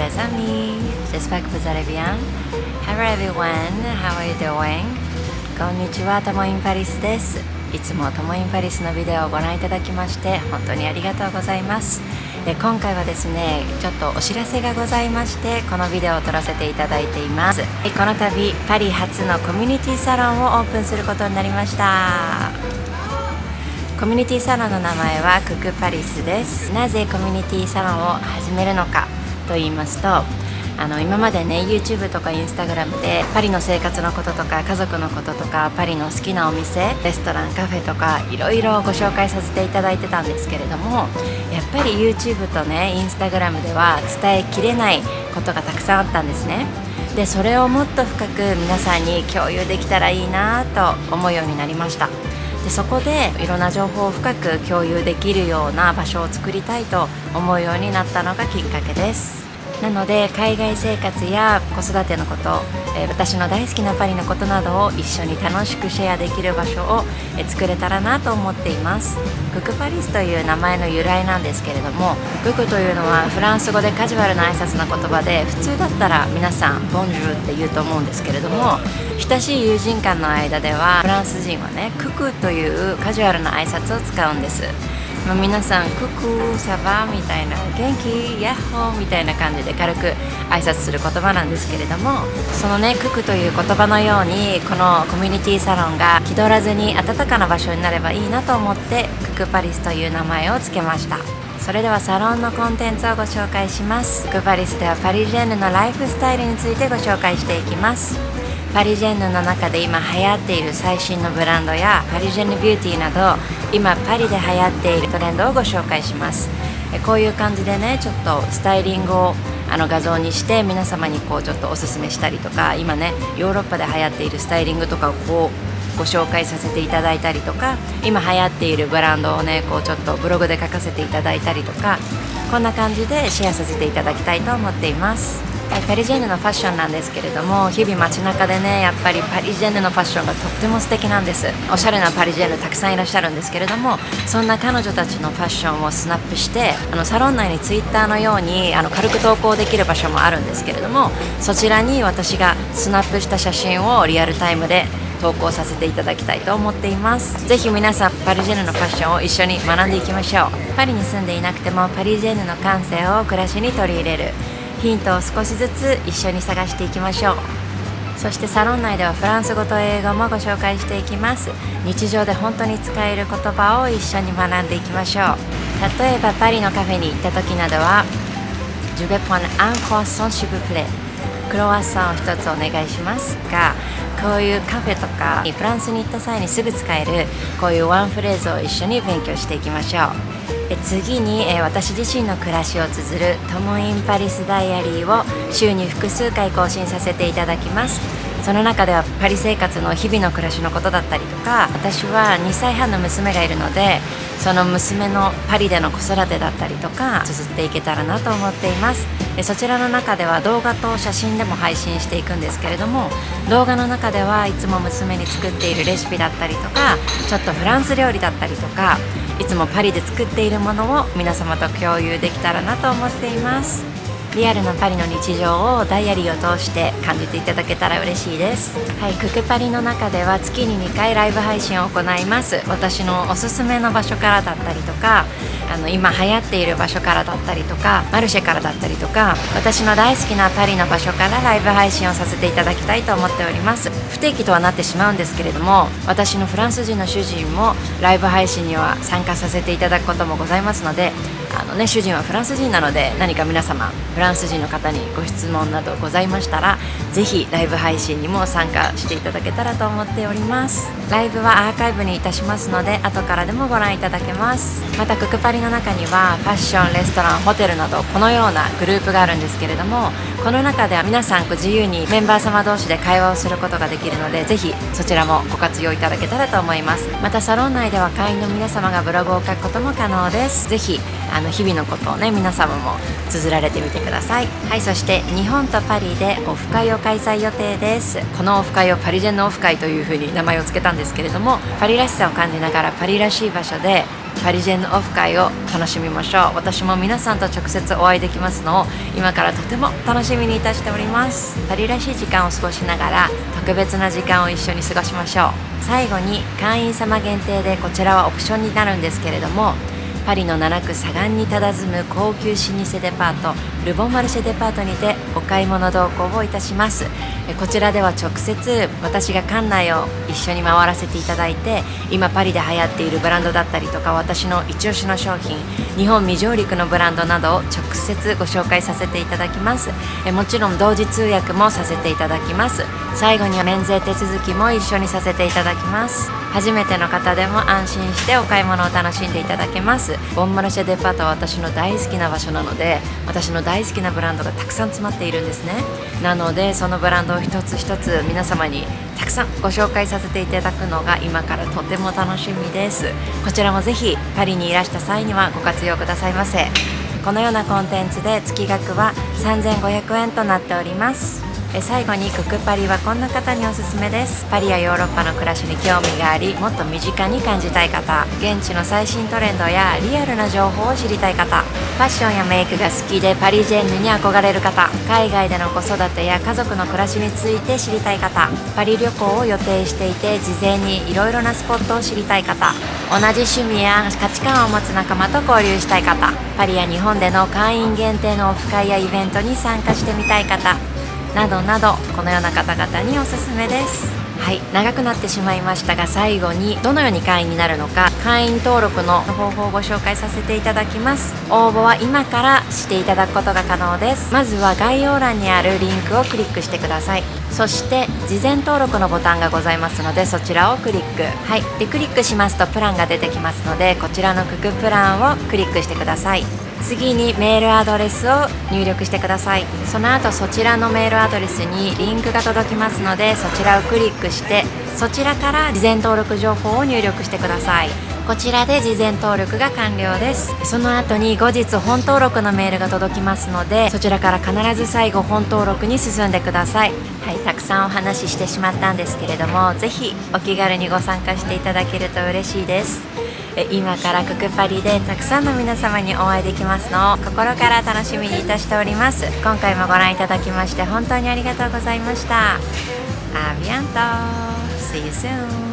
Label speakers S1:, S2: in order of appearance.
S1: les amis, j'espère que vous allez bien. Hello everyone, how are you doing? こんにちは、ともインパリスです。いつもともインパリスのビデオをご覧いただきまして本当にありがとうございます。今回はですね、ちょっとお知らせがございましてこのビデオを撮らせていただいています。この度パリ初のコミュニティサロンをオープンすることになりました。コミュニティサロンの名前はククパリスです。なぜコミュニティサロンを始めるのかと言いますと、今までね YouTube とか Instagram でパリの生活のこととか家族のこととかパリの好きなお店、レストラン、カフェとかいろいろご紹介させていただいてたんですけれども、やっぱり YouTube とね Instagram では伝えきれないことがたくさんあったんですね。でそれをもっと深く皆さんに共有できたらいいなと思うようになりました。でそこでいろんな情報を深く共有できるような場所を作りたいと思うようになったのがきっかけです。なので海外生活や子育てのこと、私の大好きなパリのことなどを一緒に楽しくシェアできる場所を作れたらなと思っています。ククパリスという名前の由来なんですけれども、ククというのはフランス語でカジュアルな挨拶の言葉で、普通だったら皆さんボンジュールって言うと思うんですけれども、親しい友人間の間ではフランス人はねククというカジュアルな挨拶を使うんです。皆さんククサバみたいな、元気ヤッホーみたいな感じで軽く挨拶する言葉なんですけれども、そのねククという言葉のようにこのコミュニティサロンが気取らずに温かな場所になればいいなと思ってククパリスという名前をつけました。それではサロンのコンテンツをご紹介します。ククパリスではパリジェンヌのライフスタイルについてご紹介していきます。パリジェンヌの中で今流行っている最新のブランドやパリジェンヌビューティーなど今パリで流行っているトレンドをご紹介します。こういう感じでねちょっとスタイリングを画像にして皆様にこうちょっとおすすめしたりとか、今ねヨーロッパで流行っているスタイリングとかをこうご紹介させていただいたりとか、今流行っているブランドをねこうちょっとブログで書かせていただいたりとか、こんな感じでシェアさせていただきたいと思っています。パリジェンヌのファッションなんですけれども、日々街中でねやっぱりパリジェンヌのファッションがとっても素敵なんです。おしゃれなパリジェンヌたくさんいらっしゃるんですけれども、そんな彼女たちのファッションをスナップしてサロン内にツイッターのように軽く投稿できる場所もあるんですけれども、そちらに私がスナップした写真をリアルタイムで投稿させていただきたいと思っています。ぜひ皆さんパリジェンヌのファッションを一緒に学んでいきましょう。パリに住んでいなくてもパリジェンヌの感性を暮らしに取り入れるヒントを少しずつ一緒に探していきましょう。そしてサロン内ではフランス語と英語もご紹介していきます。日常で本当に使える言葉を一緒に学んでいきましょう。例えばパリのカフェに行った時などは Je vais prendre un croissant s'il vous plaît、 クロワッサンを一つお願いしますが、こういうカフェとかフランスに行った際にすぐ使えるこういうワンフレーズを一緒に勉強していきましょう。次に、私自身の暮らしを綴るトモインパリスダイアリーを週に複数回更新させていただきます。その中ではパリ生活の日々の暮らしのことだったりとか、私は2歳半の娘がいるのでその娘のパリでの子育てだったりとか綴っていけたらなと思っています。そちらの中では動画と写真でも配信していくんですけれども、動画の中ではいつも娘に作っているレシピだったりとか、ちょっとフランス料理だったりとか、いつもパリで作っているものを皆様と共有できたらなと思っています。リアルなパリの日常をダイアリーを通して感じていただけたら嬉しいです。はい、ククパリの中では月に2回ライブ配信を行います。私のおすすめの場所からだったりとか、今流行っている場所からだったりとか、マルシェからだったりとか、私の大好きなパリの場所からライブ配信をさせていただきたいと思っております。不定期とはなってしまうんですけれども、私のフランス人の主人もライブ配信には参加させていただくこともございますので、主人はフランス人なので、何か皆様フランス人の方にご質問などございましたらぜひライブ配信にも参加していただけたらと思っております。ライブはアーカイブにいたしますので後からでもご覧いただけます。またククパリの中にはファッション、レストラン、ホテルなどこのようなグループがあるんですけれども、この中では皆さん自由にメンバー様同士で会話をすることができるので、ぜひそちらもご活用いただけたらと思います。またサロン内では会員の皆様がブログを書くことも可能です。ぜひ日々のことをね皆様も綴られてみてください。はい、そして日本とパリでオフ会を開催予定です。このオフ会をパリジェンヌオフ会というふうに名前を付けたんですけれども、パリらしさを感じながらパリらしい場所でパリジェンヌオフ会を楽しみましょう。私も皆さんと直接お会いできますのを今からとても楽しみにいたしております。パリらしい時間を過ごしながら特別な時間を一緒に過ごしましょう。最後に会員様限定でこちらはオプションになるんですけれども、パリの7区左岸に佇む高級老舗デパートルボンマルシェデパートにてお買い物同行をいたします。こちらでは直接私が館内を一緒に回らせていただいて、今パリで流行っているブランドだったりとか、私の一押しの商品、日本未上陸のブランドなどを直接ご紹介させていただきます。もちろん同時通訳もさせていただきます。最後には免税手続きも一緒にさせていただきます。初めての方でも安心してお買い物を楽しんでいただけます。ボンマルシェデパートは私の大好きな場所なので、私の大好きなブランドがたくさん詰まっているんですね。なのでそのブランドを一つ一つ皆様にたくさんご紹介させていただくのが今からとても楽しみです。こちらもぜひパリにいらした際にはご活用くださいませ。このようなコンテンツで月額は3500円となっております。最後にククパリはこんな方におすすめです。パリやヨーロッパの暮らしに興味があり、もっと身近に感じたい方、現地の最新トレンドやリアルな情報を知りたい方、ファッションやメイクが好きでパリジェンヌに憧れる方、海外での子育てや家族の暮らしについて知りたい方、パリ旅行を予定していて事前にいろいろなスポットを知りたい方、同じ趣味や価値観を持つ仲間と交流したい方、パリや日本での会員限定のオフ会やイベントに参加してみたい方などなど、このような方々におすすめです。はい、長くなってしまいましたが、最後にどのように会員になるのか、会員登録の方法をご紹介させていただきます。応募は今からしていただくことが可能です。まずは概要欄にあるリンクをクリックしてください。そして事前登録のボタンがございますので、そちらをクリック。はい、でクリックしますとプランが出てきますので、こちらのククプランをクリックしてください。次にメールアドレスを入力してください。その後そちらのメールアドレスにリンクが届きますので、そちらをクリックしてそちらから事前登録情報を入力してください。こちらで事前登録が完了です。その後に後日本登録のメールが届きますので、そちらから必ず最後本登録に進んでください。はい、たくさんお話ししてしまったんですけれども、ぜひお気軽にご参加していただけると嬉しいです。今からククパリでたくさんの皆様にお会いできますのを心から楽しみにいたしております。今回もご覧いただきまして本当にありがとうございました。アビアント See you soon